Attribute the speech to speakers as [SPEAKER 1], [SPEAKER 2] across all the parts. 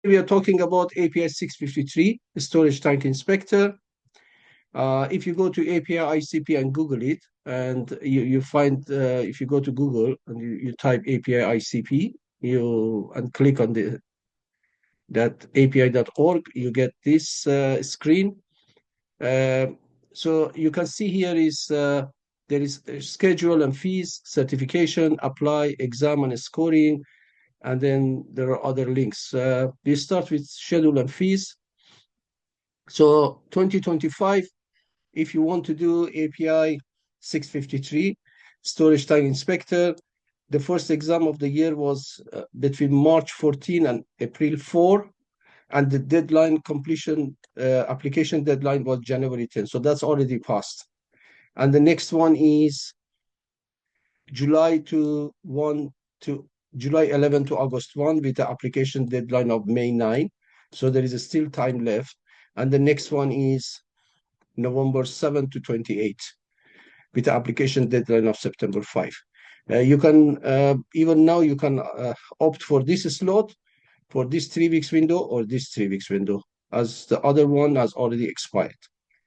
[SPEAKER 1] we are talking about API 653, Storage Tank Inspector. If you go to API ICP and Google it, and you find, if you go to Google and you type API ICP, and click on that api.org, you get this screen. So you can see here is there is schedule and fees, certification, apply, exam and scoring, and then there are other links. We start with schedule and fees. So 2025, if you want to do API 653, Storage Tank Inspector, the first exam of the year was between March 14 and April 4, and the deadline completion, application deadline was January 10. So that's already passed. And the next one is July 11 to August 1 with the application deadline of May 9. So there is still time left. And the next one is November 7 to 28 with the application deadline of September 5. You can, even now, you can opt for this slot for this 3 weeks window or this 3 weeks window, as the other one has already expired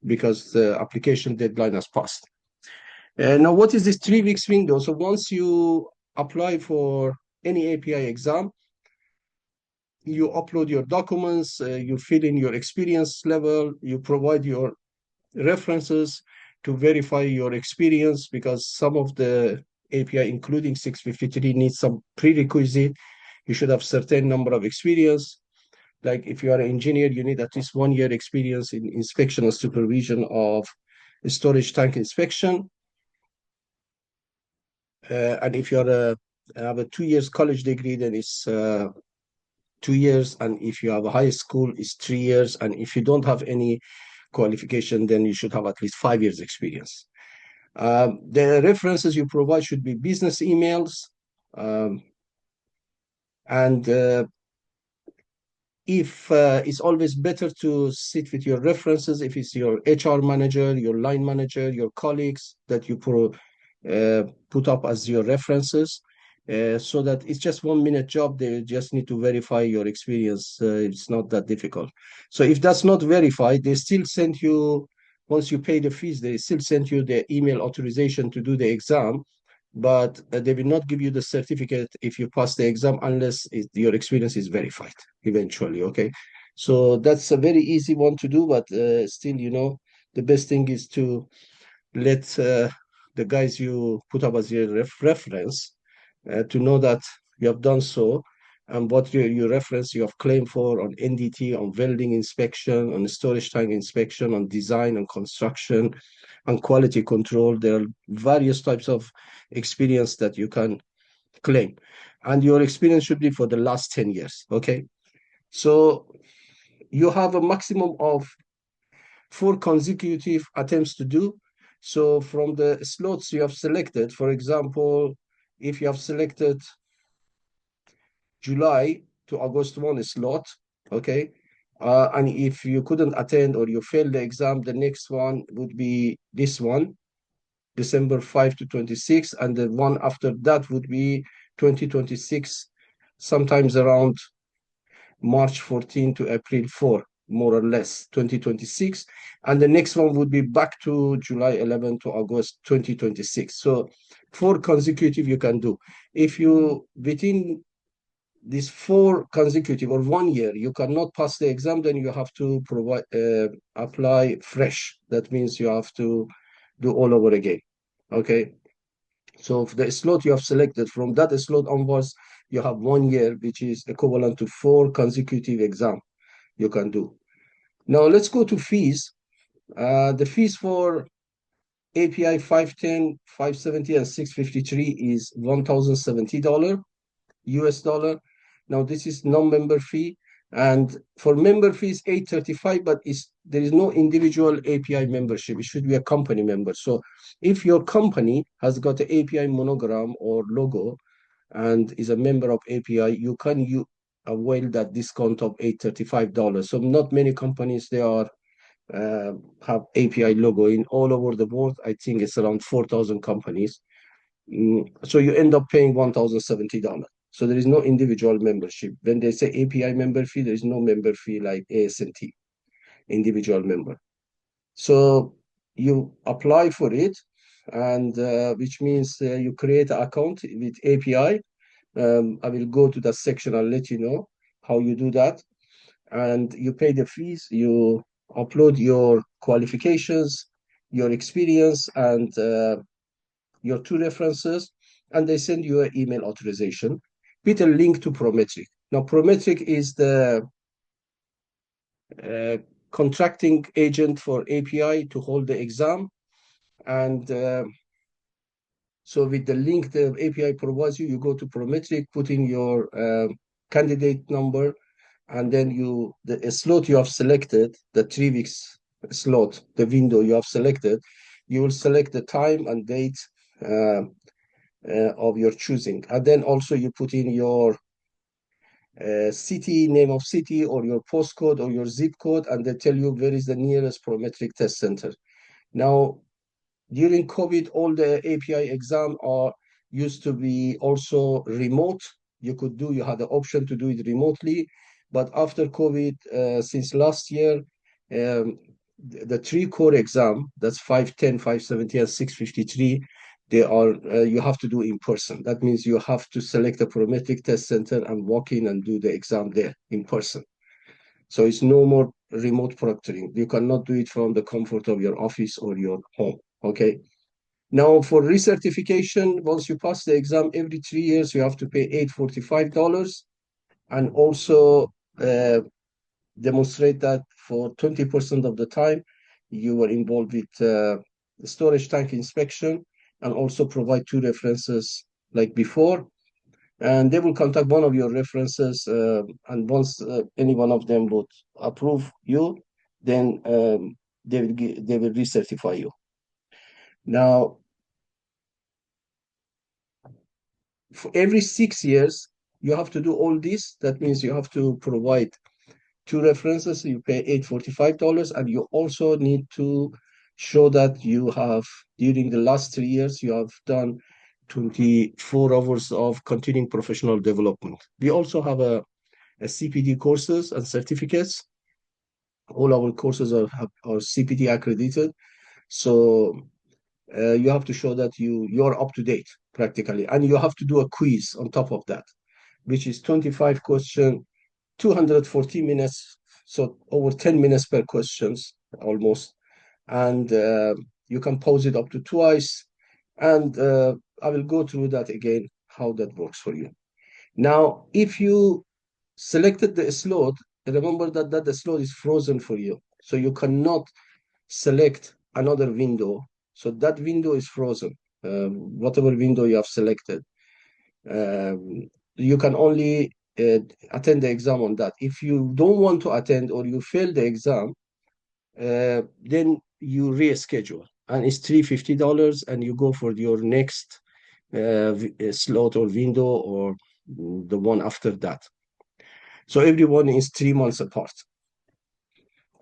[SPEAKER 1] because the application deadline has passed. Now, what is this 3 weeks window? So once you apply for any API exam, you upload your documents, you fill in your experience level, you provide your references to verify your experience, because some of the API, including 653, needs some prerequisite. You should have certain number of experience. Like if you are an engineer, you need at least 1 year experience in inspection and supervision of storage tank inspection. And if you are have a 2 years college degree, then it's 2 years. And if you have a high school, it's 3 years. And if you don't have any qualification, then you should have at least 5 years experience. The references you provide should be business emails. And if it's always better to sit with your references, if it's your HR manager, your line manager, your colleagues that you put up as your references, so that it's just 1 minute job. They just need to verify your experience. It's not that difficult. So if that's not verified, they still send you, once you pay the fees, they still send you the email authorization to do the exam, but they will not give you the certificate if you pass the exam unless your experience is verified eventually, okay? So that's a very easy one to do, but still, the best thing is to let the guys you put up as your reference to know that you have done so, and what your reference you have claimed for on NDT, on welding inspection, on storage tank inspection, on design and construction, and quality control. There are various types of experience that you can claim, and your experience should be for the last 10 years, okay? So you have a maximum of 4 consecutive attempts to do. So from the slots you have selected, for example, if you have selected July to August 1 slot, okay? And if you couldn't attend or you failed the exam, the next one would be this one, December 5 to 26, and the one after that would be 2026, sometimes around March 14 to April 4, more or less, 2026. And the next one would be back to July 11 to August 2026. So 4 consecutive you can do. If you, within these 4 consecutive or 1 year, you cannot pass the exam, then you have to apply fresh. That means you have to do all over again, okay? So for the slot you have selected, from that slot onwards, you have 1 year, which is equivalent to 4 consecutive exam you can do. Now let's go to fees. The fees for API 510, 570, and 653 is $1,070 US dollar. Now this is non-member fee, and for member fees $835, but there is no individual API membership. It should be a company member. So if your company has got an API monogram or logo and is a member of API, you can avail that discount of $835. So not many companies they are have API logo in all over the world. I think it's around 4,000 companies. So you end up paying $1,070. So there is no individual membership. When they say API member fee, there is no member fee like ASNT, individual member. So you apply for it, and which means you create an account with API. I will go to that section and let you know how you do that. And you pay the fees, you upload your qualifications, your experience, and your two references, and they send you an email authorization with a link to Prometric. Now, Prometric is the uh, contracting agent for API to hold the exam. And so with the link the API provides you, you go to Prometric, put in your candidate number, and then the slot you have selected, the 3 weeks slot, the window you have selected, you will select the time and date uh, of your choosing. And then also you put in your city, name of city, or your postcode or your zip code, and they tell you where is the nearest Prometric test center. Now, during COVID, all the API exam are used to be also remote. You had the option to do it remotely. But after COVID, since last year, the three core exam, that's 510, 570, and 653, you have to do in person. That means you have to select a Prometric test center and walk in and do the exam there in person. So it's no more remote proctoring. You cannot do it from the comfort of your office or your home. Okay. Now, for recertification, once you pass the exam every 3 years, you have to pay $845 and also demonstrate that for 20% of the time you were involved with storage tank inspection, and also provide two references like before. And they will contact one of your references, and once any one of them would approve you, then they will recertify you. Now, for every 6 years, you have to do all this. That means you have to provide two references. You pay $845, and you also need to show that you have, during the last 3 years, you have done 24 hours of continuing professional development. We also have a CPD courses and certificates. All our courses are CPD accredited. So you have to show that you're up to date practically, and you have to do a quiz on top of that, which is 25 question, 240 minutes, so over 10 minutes per questions almost. And you can pause it up to twice, and I will go through that again, how that works for you. Now, if you selected the slot, remember that the slot is frozen for you, so you cannot select another window. So that window is frozen, whatever window you have selected. You can only attend the exam on that. If you don't want to attend or you fail the exam, then you reschedule, and it's $350, and you go for your next slot or window, or the one after that. So everyone is 3 months apart,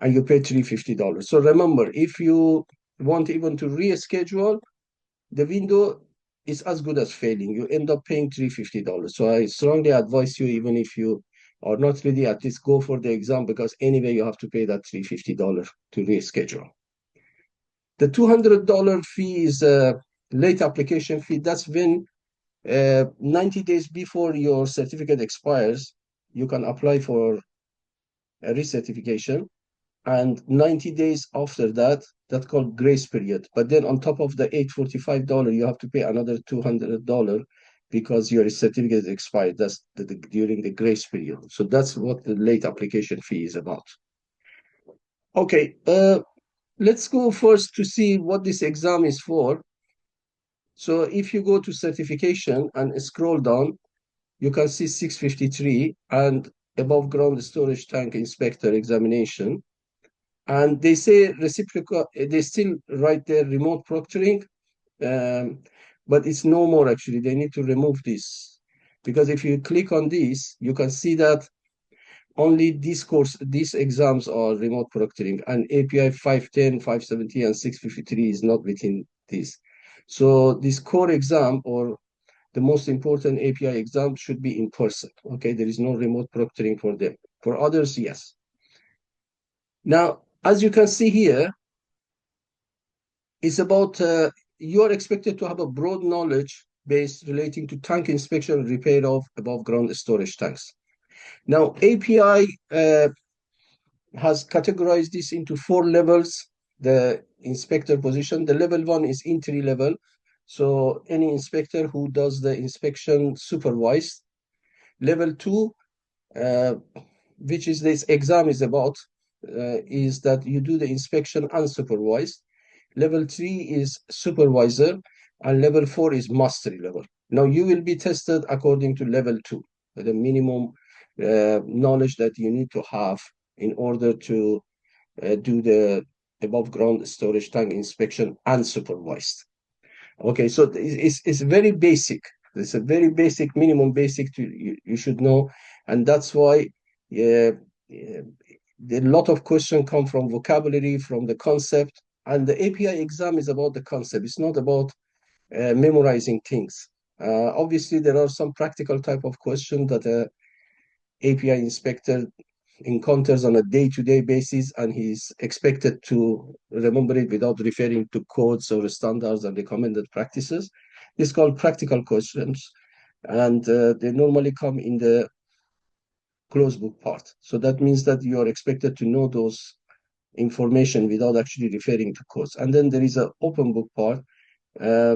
[SPEAKER 1] and you pay $350. So remember, if you want even to reschedule, the window is as good as failing. You end up paying $350. So I strongly advise you, even if you are not ready, at least go for the exam, because anyway you have to pay that $350 to reschedule. The $200 fee is a late application fee. That's when 90 days before your certificate expires, you can apply for a recertification. And 90 days after that, that's called grace period. But then on top of the $845, you have to pay another $200 because your certificate is expired. That's during the grace period. So that's what the late application fee is about. Okay, let's go first to see what this exam is for. So if you go to certification and scroll down, you can see 653 and above ground storage tank inspector examination. And they say reciprocal, they still write there remote proctoring, but it's no more actually. They need to remove this, because if you click on this, you can see that only these exams are remote proctoring, and API 510, 570, and 653 is not within this. So this core exam, or the most important API exam should be in person. Okay, there is no remote proctoring for them. For others, yes. Now, as you can see here, it's about you are expected to have a broad knowledge base relating to tank inspection and repair of above ground storage tanks. Now, API has categorized this into 4 levels. The inspector position, the level 1 is entry level. So any inspector who does the inspection supervised. Level 2, uh, which is this exam is about, is that you do the inspection unsupervised. Level 3 is supervisor, and level 4 is mastery level. Now you will be tested according to level 2, the minimum knowledge that you need to have in order to do the above ground storage tank inspection unsupervised. Okay, so it's very basic. It's a very basic, minimum basic you should know, and that's why a lot of questions come from vocabulary, from the concept, and the API exam is about the concept. It's not about memorizing things. Obviously, there are some practical type of questions that a API inspector encounters on a day-to-day basis, and he's expected to remember it without referring to codes or standards and recommended practices. It's called practical questions, and they normally come in the closed book part. So that means that you are expected to know those information without actually referring to codes. And then there is an open book part, uh,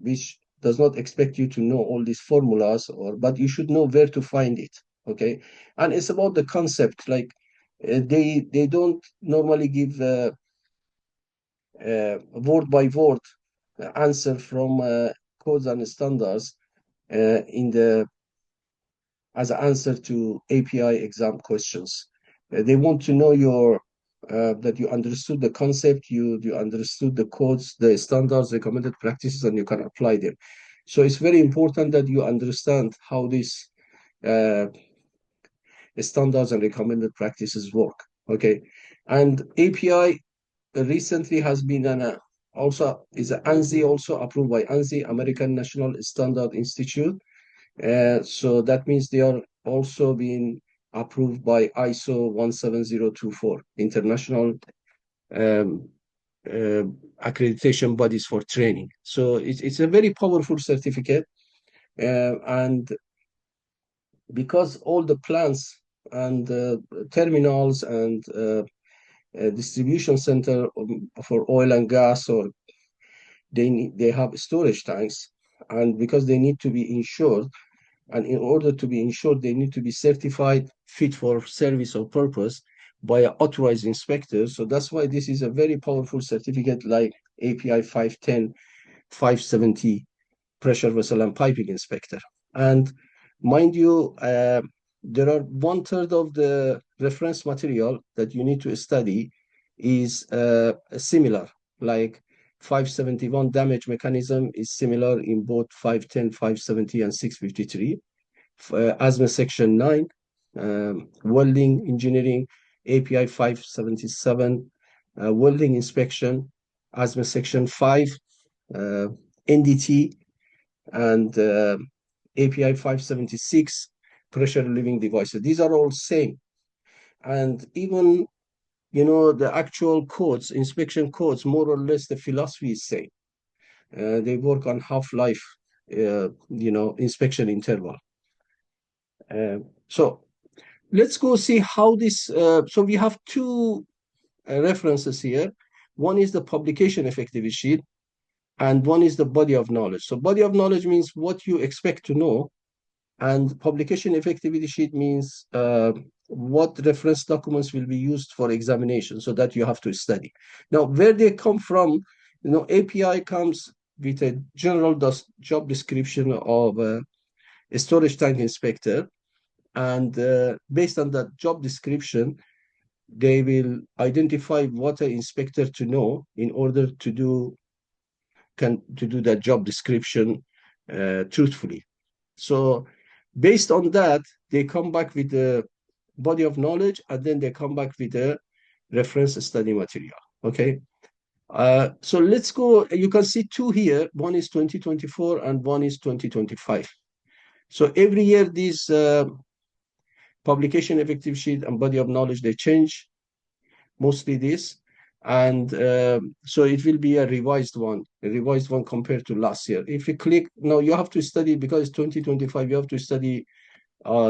[SPEAKER 1] which does not expect you to know all these formulas, but you should know where to find it. Okay, and it's about the concept. Like they don't normally give word by word answer from codes and standards in the as an answer to API exam questions. They want to know your that you understood the concept, you understood the codes, the standards, recommended practices, and you can apply them. So it's very important that you understand how these standards and recommended practices work. Okay, and API recently has been also is ANSI, also approved by ANSI, American National Standard Institute. So that means they are also being approved by ISO 17024, international um, uh, accreditation bodies for training. So it's a very powerful certificate. And because all the plants and terminals and distribution center for oil and gas, or they have storage tanks, and because they need to be insured, and in order to be insured, they need to be certified fit for service or purpose by an authorized inspector. So that's why this is a very powerful certificate, like API 510, 570 pressure vessel and piping inspector. And mind you, there are 1/3 of the reference material that you need to study is similar, like 571 damage mechanism is similar in both 510, 570, and 653. ASME Section 9, welding engineering, API 577, welding inspection, ASME Section 5, NDT, and API 576, pressure relieving devices. These are all same. And even, the actual codes, inspection codes, more or less the philosophy is same. They work on half-life, inspection interval. So let's go see how this, so we have two references here. One is the publication effectivity sheet, and one is the body of knowledge. So body of knowledge means what you expect to know, and publication effectivity sheet means what reference documents will be used for examination, so that you have to study. Now, where they come from, API comes with a general job description of a storage tank inspector, and based on that job description, they will identify what an inspector to know in order to do that job description truthfully. So based on that, they come back with the body of knowledge, and then they come back with the reference study material. Okay. So let's go. You can see two here. One is 2024 and one is 2025. So every year, these publication effective sheet and body of knowledge, they change, mostly this. And so it will be a revised one compared to last year. If you click, now you have to study, because it's 2025, you have to study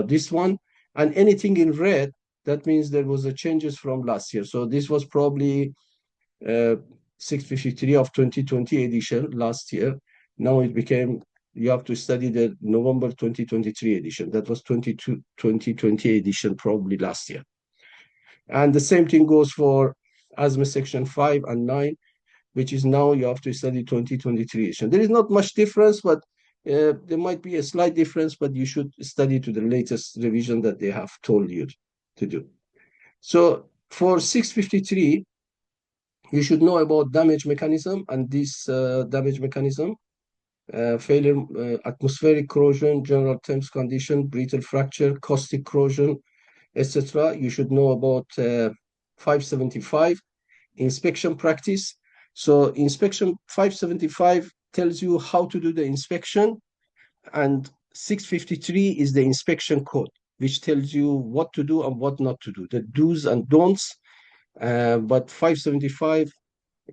[SPEAKER 1] this one. And anything in red, that means there was a changes from last year. So this was probably uh, 653 of 2020 edition last year. Now it became, you have to study the November 2023 edition. That was 2020 edition, probably last year. And the same thing goes for ASME section 5 and 9, which is now you have to study 2023 edition. There is not much difference, but there might be a slight difference, but you should study to the latest revision that they have told you to do. So for 653, you should know about damage mechanism, and this damage mechanism, failure, atmospheric corrosion, general temps condition, brittle fracture, caustic corrosion, etc. You should know about 575, inspection practice. So inspection 575 tells you how to do the inspection, and 653 is the inspection code, which tells you what to do and what not to do, the do's and don'ts. But 575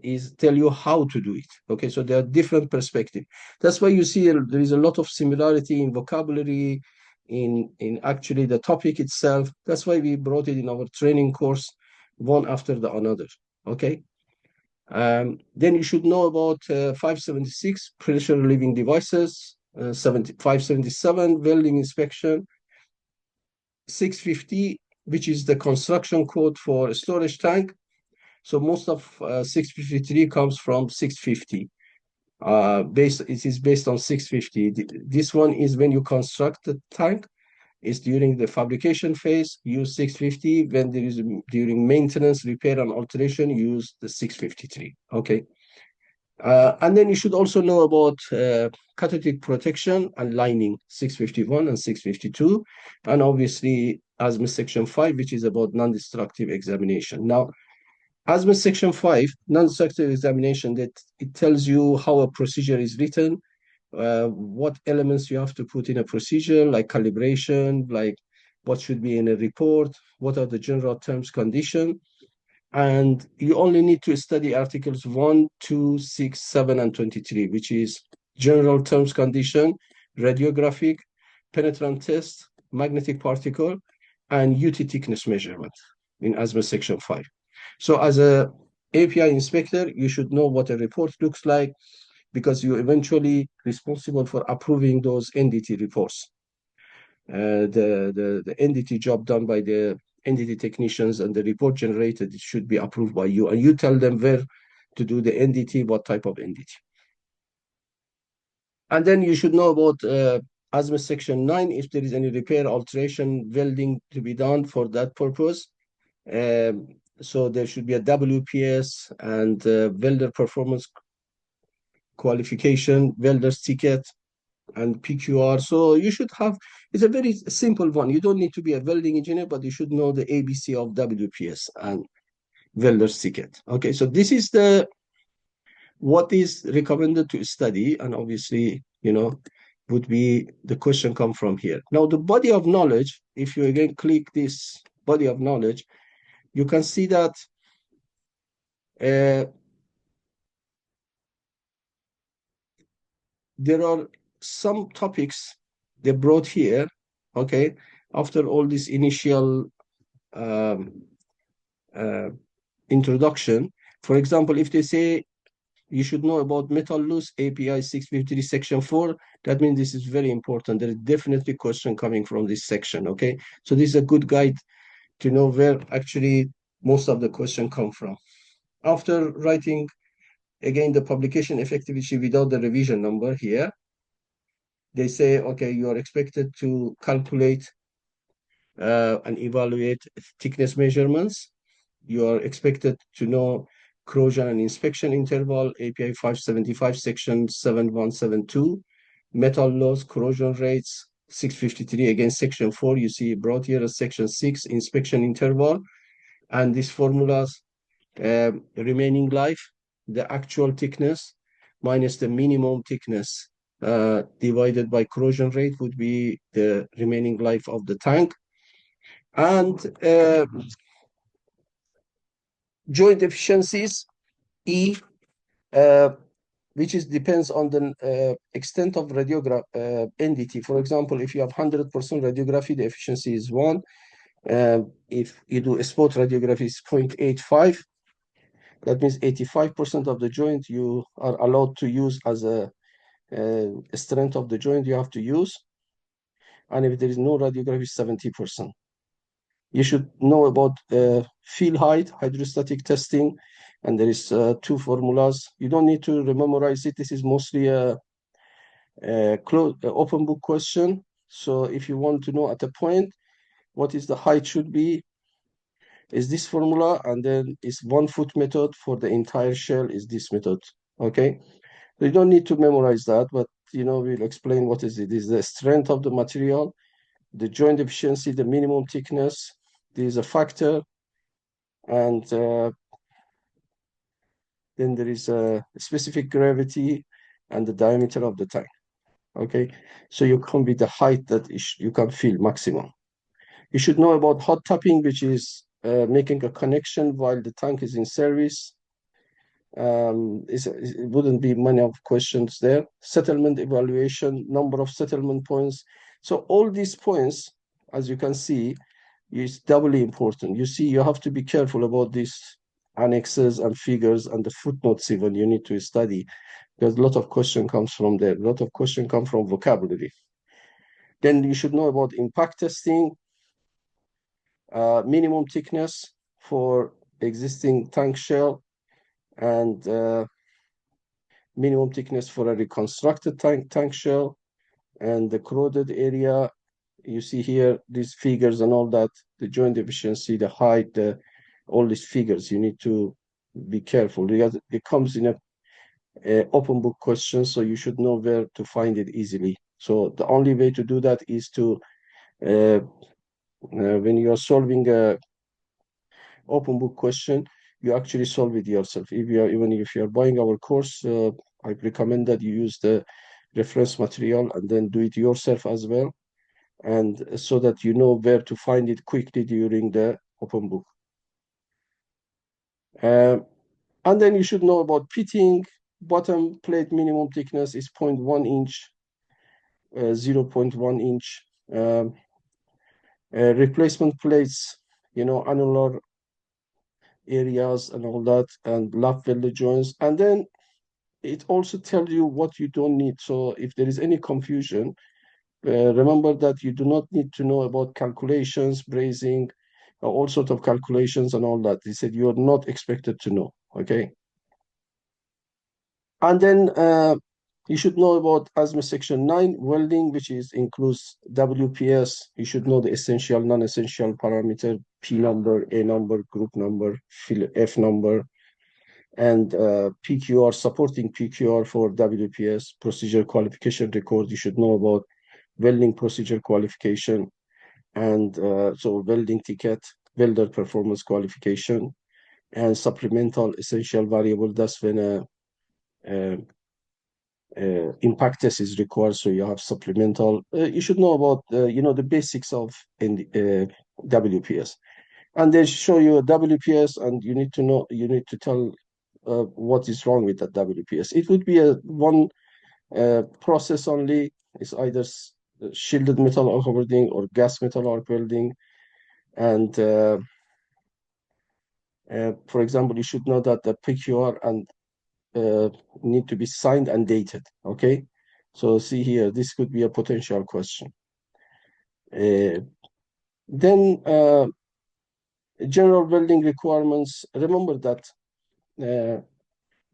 [SPEAKER 1] is tell you how to do it. Okay, so there are different perspectives. That's why you see there is a lot of similarity in vocabulary, in actually the topic itself. That's why we brought it in our training course, one after the another. Okay. Then you should know about 576, pressure relieving devices, 577, welding inspection, 650, which is the construction code for a storage tank. So most of 653 comes from 650. It is based on 650. This one is when you construct the tank. Is during the fabrication phase, use 650. When there is during maintenance, repair, and alteration, use the 653. Okay. And then you should also know about catalytic protection and lining, 651 and 652. And obviously, ASME Section 5, which is about non-destructive examination. Now, ASME Section 5, non-destructive examination, that it tells you how a procedure is written, what elements you have to put in a procedure, like calibration, like what should be in a report, what are the general terms, condition. And you only need to study articles 1, 2, 6, 7, and 23, which is general terms, condition, radiographic, penetrant test, magnetic particle, and UT thickness measurement in ASME Section 5. So as a API inspector, you should know what a report looks like, because you're eventually responsible for approving those NDT reports. The NDT job done by the NDT technicians and the report generated, it should be approved by you. And you tell them where to do the NDT, what type of NDT. And then you should know about ASME Section 9, if there is any repair, alteration, welding to be done for that purpose. So there should be a WPS and welder performance qualification, welder's ticket, and PQR. So you should have, it's a very simple one. You don't need to be a welding engineer, but you should know the ABC of WPS and welder's ticket. Okay, so this is the what is recommended to study, and obviously, would be the question come from here. Now, the body of knowledge, if you again click this body of knowledge, you can see that there are some topics they brought here, okay, after all this initial um, uh, introduction. For example, if they say you should know about metal loose API 653 section 4, that means this is very important. There is definitely a question coming from this section, okay? So this is a good guide to know where actually most of the question come from. After writing, again, the publication effectivity without the revision number here, they say, okay, you are expected to calculate and evaluate thickness measurements. You are expected to know corrosion and inspection interval, API 575, section 7172, metal loss, corrosion rates, 653, again, section 4, you see brought here as section 6, inspection interval, and these formulas, remaining life, the actual thickness minus the minimum thickness divided by corrosion rate would be the remaining life of the tank. And joint efficiencies, E, uh, which is depends on the extent of radiograph NDT. For example, if you have 100% radiography, the efficiency is 1. If you do a spot radiography, it's 0.85. That means 85% of the joint you are allowed to use as a strength of the joint you have to use. And if there is no radiography, 70%. You should know about field height, hydrostatic testing, and there is two formulas. You don't need to memorize it. This is mostly a open book question. So if you want to know at a point what is the height should be, is this formula, and then is 1 foot method for the entire shell is this method. Okay, so you don't need to memorize that, but we'll explain what is it. Is the strength of the material, the joint efficiency, the minimum thickness. There is a factor, and then there is a specific gravity and the diameter of the tank. Okay, so you can be the height that you can feel maximum. You should know about hot tapping, which is making a connection while the tank is in service. It wouldn't be many of questions there. Settlement evaluation, number of settlement points. So all these points, as you can see, is doubly important. You see, you have to be careful about these annexes and figures and the footnotes even you need to study, because a lot of question comes from there. A lot of question come from vocabulary. Then you should know about impact testing, minimum thickness for existing tank shell, and minimum thickness for a reconstructed tank shell, and the corroded area. You see here these figures and all that, the joint efficiency, the height, all these figures. You need to be careful because it comes in a open book question, so you should know where to find it easily. So the only way to do that is to when you are solving a open book question, you actually solve it yourself. Even if you are buying our course, I recommend that you use the reference material and then do it yourself as well, and so that you know where to find it quickly during the open book. And then you should know about pitting. Bottom plate minimum thickness is 0.1 inch, 0.1 inch. Replacement plates, annular areas and all that, and lap welded joints. And then it also tells you what you don't need. So if there is any confusion, remember that you do not need to know about calculations, brazing, all sorts of calculations and all that. They said you are not expected to know, okay? And then you should know about ASME Section 9, welding, which includes WPS. You should know the essential, non-essential parameter, P number, A number, group number, F number, and PQR, supporting PQR for WPS, procedure qualification record. You should know about welding procedure qualification, and so welding ticket, welder performance qualification, and supplemental essential variable. That's when impact test is required, so you have supplemental. You should know about the basics of WPS, and they show you a WPS, and you need to tell what is wrong with that WPS. It would be a one process only. It's either shielded metal arc welding or gas metal arc welding, and for example, you should know that the PQR and need to be signed and dated. Okay, so see here, this could be a potential question. Then general welding requirements. Remember that the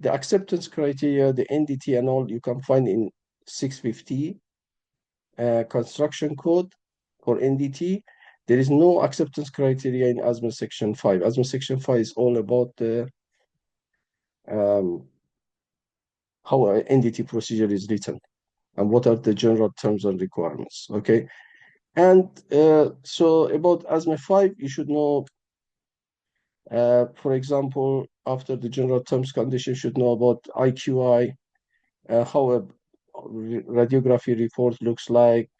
[SPEAKER 1] acceptance criteria, the NDT and all, you can find in 650 construction code or NDT. There is no acceptance criteria in ASME Section 5. ASME Section 5 is all about the how an NDT procedure is written and what are the general terms and requirements, okay? And so about ASME 5, you should know, for example, after the general terms condition, should know about IQI, how a radiography report looks like,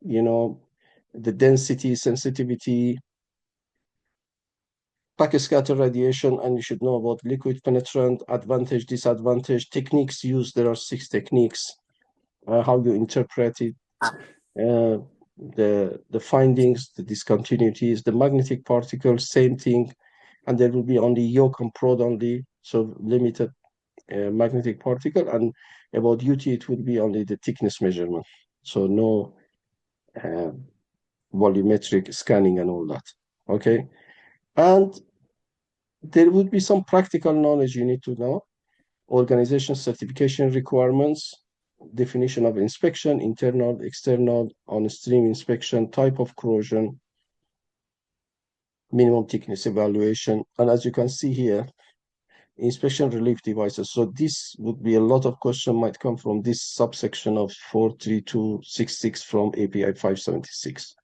[SPEAKER 1] you know, the density, sensitivity, backscatter radiation, and you should know about liquid penetrant, advantage, disadvantage, techniques used. There are 6 techniques, how you interpret it, the findings, the discontinuities, the magnetic particles, same thing, and there will be only yoke and prod only, so limited magnetic particle, and about UT it would be only the thickness measurement, so no volumetric scanning and all that. Okay, and there would be some practical knowledge you need to know: organization certification requirements, definition of inspection, internal, external, on-stream inspection, type of corrosion, minimum thickness evaluation, and as you can see here, inspection relief devices. So this would be a lot of question might come from this subsection of 43266 from API 576.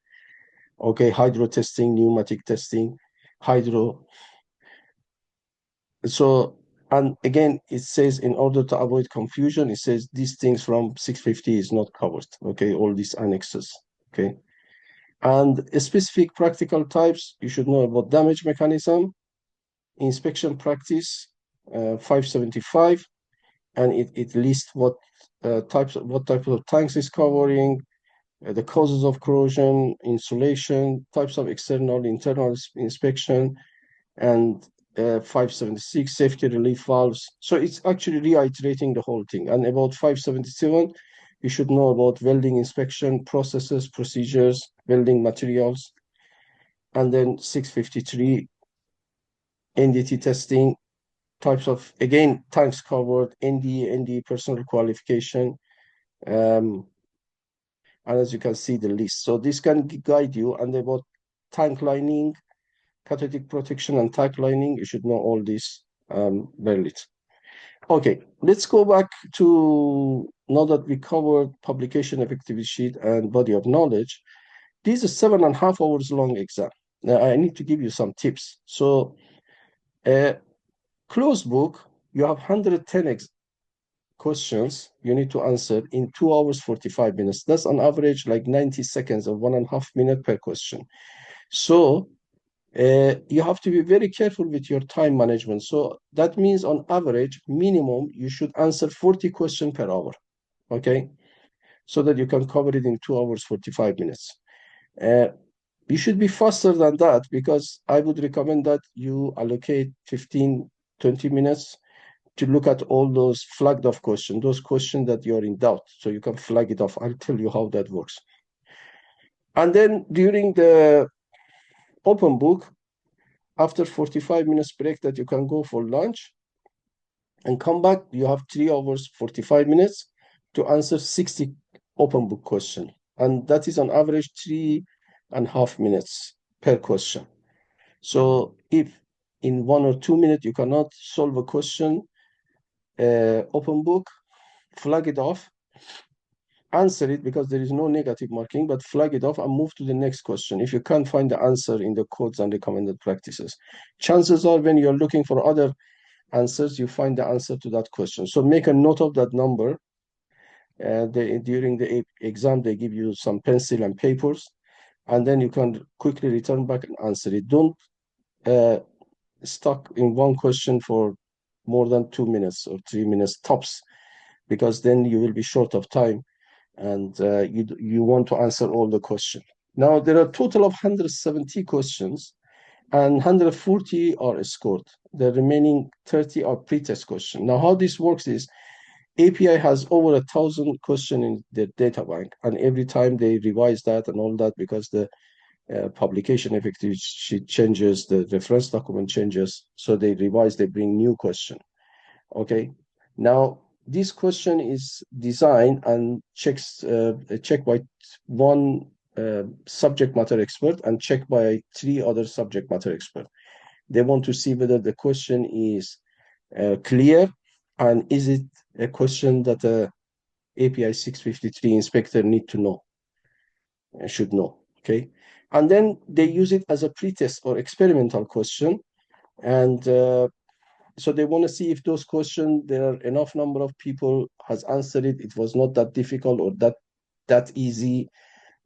[SPEAKER 1] Okay, hydro testing, pneumatic testing, hydro. So, and again, it says in order to avoid confusion, it says these things from 650 is not covered. Okay, all these annexes. Okay. And specific practical types, you should know about damage mechanism, inspection practice, 575, and it lists what type of tanks is covering, the causes of corrosion, insulation, types of external, internal inspection, and 576 safety relief valves. So it's actually reiterating the whole thing. And about 577, you should know about welding inspection processes, procedures, welding materials. And then 653, NDT testing, types of, again, tanks covered, NDE personal qualification. And as you can see, the list. So this can guide you. And about tank lining, catalytic protection, and tank lining, you should know all this barely. Okay, let's go back to, now that we covered publication effectivity sheet and body of knowledge, this is 7.5 hours long exam. Now I need to give you some tips. So closed book, you have 110 questions you need to answer in 2 hours 45 minutes. That's on average like 90 seconds or 1.5 minutes per question. So you have to be very careful with your time management. So that means on average, minimum, you should answer 40 questions per hour, okay? So that you can cover it in 2 hours, 45 minutes. You should be faster than that, because I would recommend that you allocate 15, 20 minutes to look at all those flagged off questions, those questions that you're in doubt, so you can flag it off. I'll tell you how that works. And then during the open book, after 45 minutes break that you can go for lunch and come back, you have 3 hours, 45 minutes to answer 60 open book question. And that is on average 3.5 minutes per question. So if in 1 or 2 minutes you cannot solve a question, open book, flag it off, answer it because there is no negative marking, but flag it off and move to the next question if you can't find the answer in the codes and recommended practices. Chances are when you're looking for other answers, you find the answer to that question. So make a note of that number. During the exam, they give you some pencil and papers, and then you can quickly return back and answer it. Don't stuck in one question for more than 2 minutes or 3 minutes tops, because then you will be short of time, and you want to answer all the questions. Now, there are a total of 170 questions, and 140 are scored. The remaining 30 are pre-test questions. Now, how this works is API has over 1,000 questions in the data bank, and every time they revise that and all that, because the publication effectivity sheet changes, the reference document changes, so they revise, they bring new question. Okay, now this question is designed and checked by one subject matter expert and checked by 3 other subject matter experts. They want to see whether the question is clear, and is it a question that a API 653 inspector need to know, should know. Okay, and then they use it as a pretest or experimental question, and so they want to see if those questions, there are enough number of people has answered it. It was not that difficult or that easy,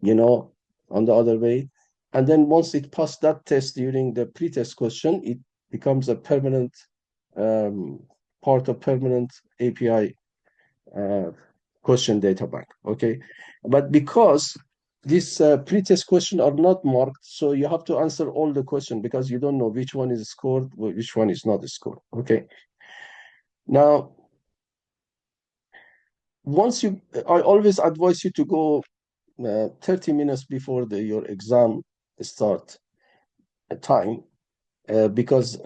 [SPEAKER 1] on the other way. And then once it passed that test during the pre-test question, it becomes a permanent um, part of permanent API question data bank. Okay, but because these pre-test questions are not marked, so you have to answer all the questions because you don't know which one is scored, which one is not scored. Okay, now I always advise you to go 30 minutes before your exam start time, because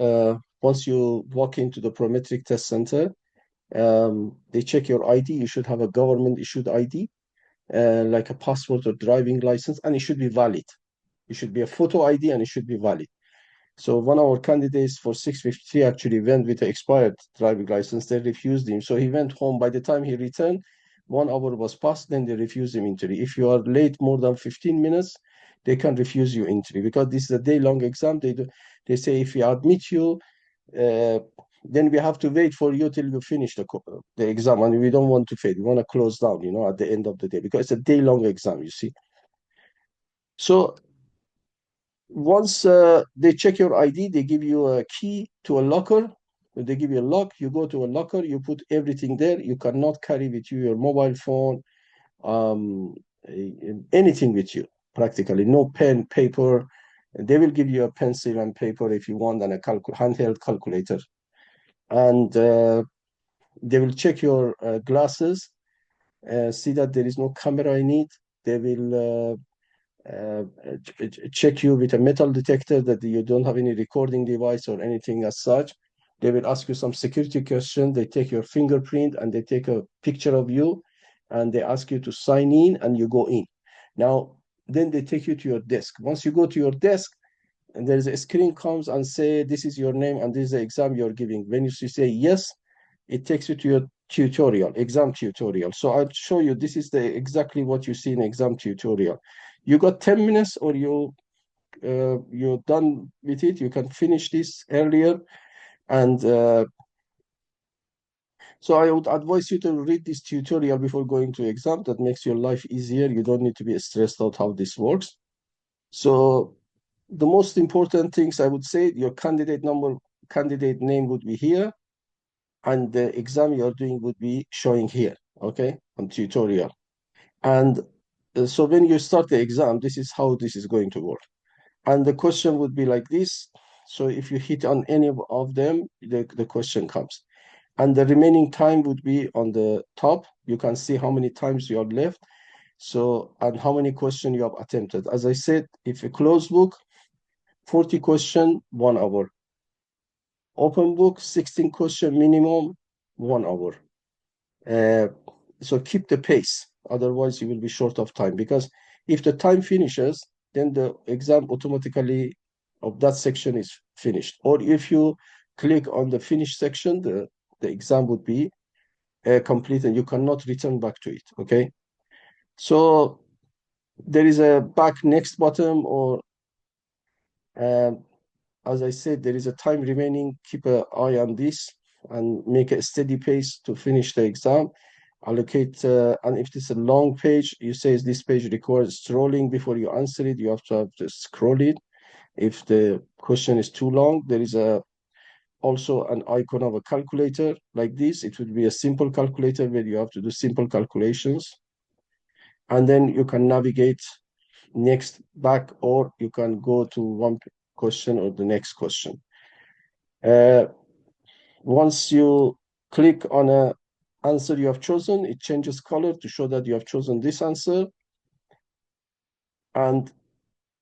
[SPEAKER 1] once you walk into the Prometric Test Center, they check your ID. You should have a government issued ID, like a passport or driving license, and it should be valid. It should be a photo ID and it should be valid. So one of our candidates for 653 actually went with an expired driving license. They refused him. So he went home. By the time he returned, 1 hour was passed, then they refused him entry. If you are late more than 15 minutes, they can refuse you entry because this is a day-long exam. They say if we admit you, uh, then we have to wait for you till you finish the exam, and we don't want to fail. We want to close down, at the end of the day because it's a day-long exam, you see. So once they check your ID, they give you a key to a locker. They give you a lock. You go to a locker. You put everything there. You cannot carry with you your mobile phone, um, anything with you. Practically, no pen, paper. They will give you a pencil and paper if you want, and a handheld calculator. And they will check your glasses, see that there is no camera in it. They will check you with a metal detector that you don't have any recording device or anything as such. They will ask you some security questions. They take your fingerprint and they take a picture of you and they ask you to sign in and you go in. Now, then they take you to your desk. Once you go to your desk, and there's a screen comes and say, this is your name and this is the exam you're giving. When you say yes, it takes you to your exam tutorial. So I'll show you, this is exactly what you see in exam tutorial. You got 10 minutes or you're done with it. You can finish this earlier. And so I would advise you to read this tutorial before going to exam. That makes your life easier. You don't need to be stressed out how this works. So the most important things I would say, your candidate name would be here, and the exam you're doing would be showing here, okay, on tutorial. And so when you start the exam, this is how this is going to work. And the question would be like this. So if you hit on any of them, the question comes. And the remaining time would be on the top. You can see how many times you have left. So, and how many questions you have attempted. As I said, if a closed book, 40 question, 1 hour. Open book, 16 question minimum, 1 hour. So keep the pace. Otherwise, you will be short of time. Because if the time finishes, then the exam automatically of that section is finished. Or if you click on the finish section, the exam would be complete and you cannot return back to it. Okay. So there is a back next button, or um, as I said, there is a time remaining. Keep an eye on this and make a steady pace to finish the exam. Allocate, and if it's a long page, you say this page requires scrolling before you answer it. You have to scroll it. If the question is too long, there is also an icon of a calculator like this. It would be a simple calculator where you have to do simple calculations. And then you can navigate next back, or you can go to one question or the next question. Once you click on a answer you have chosen, it changes color to show that you have chosen this answer. And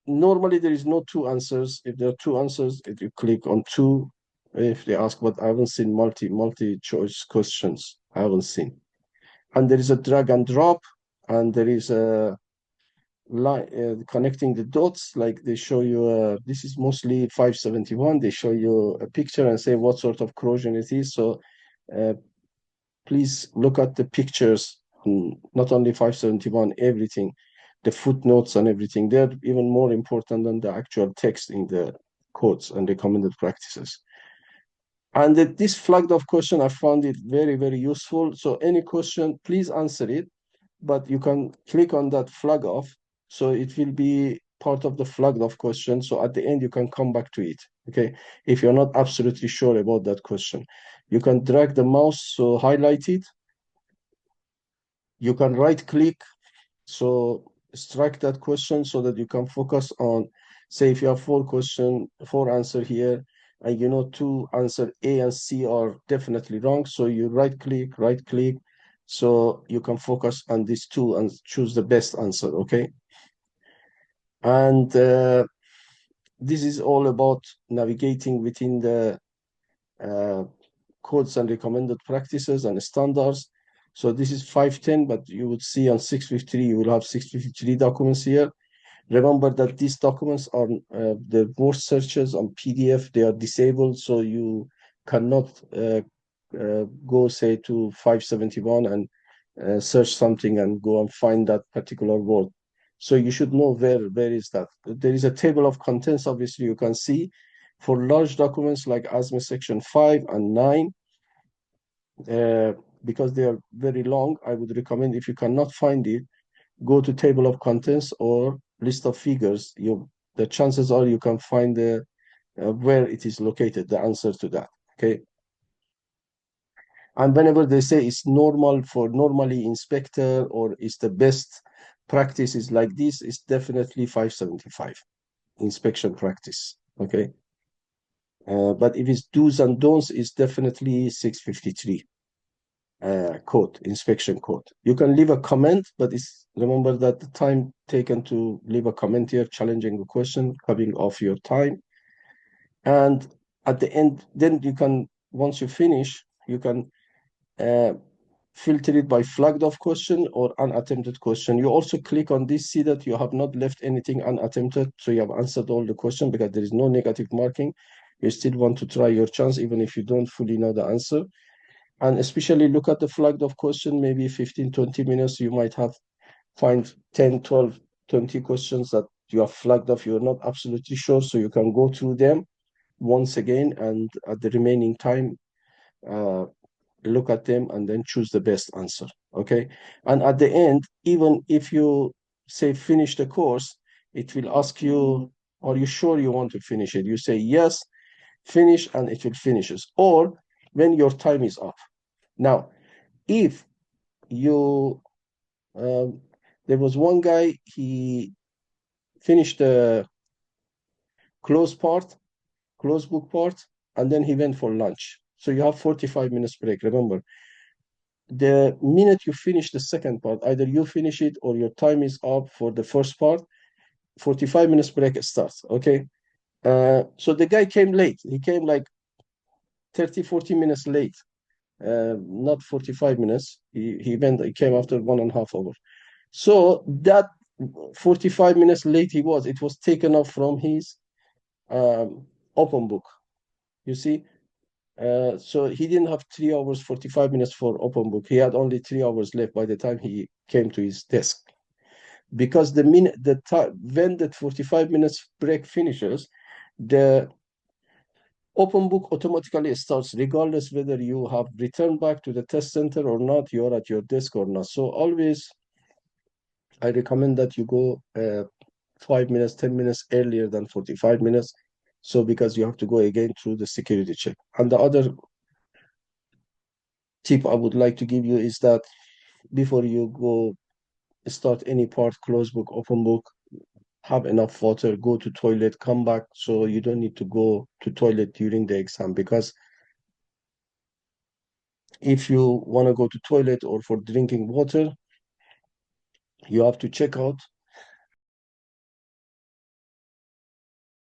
[SPEAKER 1] normally there is no two answers. If there are two answers, if you click on two, if they ask, but I haven't seen multi-choice questions. I haven't seen. And there is a drag and drop, and there is a line connecting the dots. Like they show you, this is mostly 571. They show you a picture and say what sort of corrosion it is. So please look at the pictures, not only 571, everything, the footnotes and everything. They're even more important than the actual text in the codes and recommended practices. And this flagged off question, I found it very, very useful. So any question, please answer it, but you can click on that flag off. So it will be part of the flagged off question. So at the end, you can come back to it. Okay. If you're not absolutely sure about that question, you can drag the mouse, so highlight it. You can right click, so strike that question so that you can focus on, say, if you have four answer here, and you know two answer A and C are definitely wrong. So you right click, so you can focus on these two and choose the best answer. Okay. And this is all about navigating within the uh, codes and recommended practices and standards. So this is 510, but you would see on 653, you will have 653 documents here. Remember that these documents are the word searches on PDF, they are disabled, so you cannot go, say, to 571 and search something and go and find that particular word. So you should know where is that. There is a table of contents, obviously, you can see. For large documents like ASME section 5 and 9, uh, because they are very long, I would recommend, if you cannot find it, go to table of contents or list of figures. The chances are you can find the where it is located, the answer to that. Okay. And whenever they say it's normal for normally inspector or it's the best practice is like this, it's definitely 575 inspection practice. Okay. But if it's do's and don'ts, it's definitely 653 code, inspection code. You can leave a comment, but it's remember that the time taken to leave a comment here, challenging the question, coming off your time. And at the end, then you can, once you finish, you can uh, filter it by flagged off question or unattempted question. You also click on this, see that you have not left anything unattempted, so you have answered all the question because there is no negative marking. You still want to try your chance, even if you don't fully know the answer. And especially look at the flagged off question, maybe 15, 20 minutes, you might have find 10, 12, 20 questions that you have flagged off, you're not absolutely sure, so you can go through them once again, and at the remaining time, uh, look at them and then choose the best answer. Okay. And at the end, even if you say finish the course, it will ask you, are you sure you want to finish it? You say yes, finish, and it will finishes. Or when your time is up. Now, if you um, there was one guy, he finished the close part, close book part, and then he went for lunch. So you have 45 minutes break. Remember, the minute you finish the second part, either you finish it or your time is up for the first part, 45 minutes break starts. Okay. So the guy came late. He came like 30, 40 minutes late. Not 45 minutes. He came after 1.5 hours. So that 45 minutes late it was taken off from his open book. You see, so he didn't have 3 hours, 45 minutes for open book. He had only 3 hours left by the time he came to his desk. Because the time when that 45 minutes break finishes, the open book automatically starts, regardless whether you have returned back to the test center or not, you're at your desk or not. So always, I recommend that you go 5 minutes, 10 minutes earlier than 45 minutes. So because you have to go again through the security check. And the other tip I would like to give you is that before you go start any part, close book, open book, have enough water, go to toilet, come back, so you don't need to go to toilet during the exam. Because if you want to go to toilet or for drinking water, you have to check out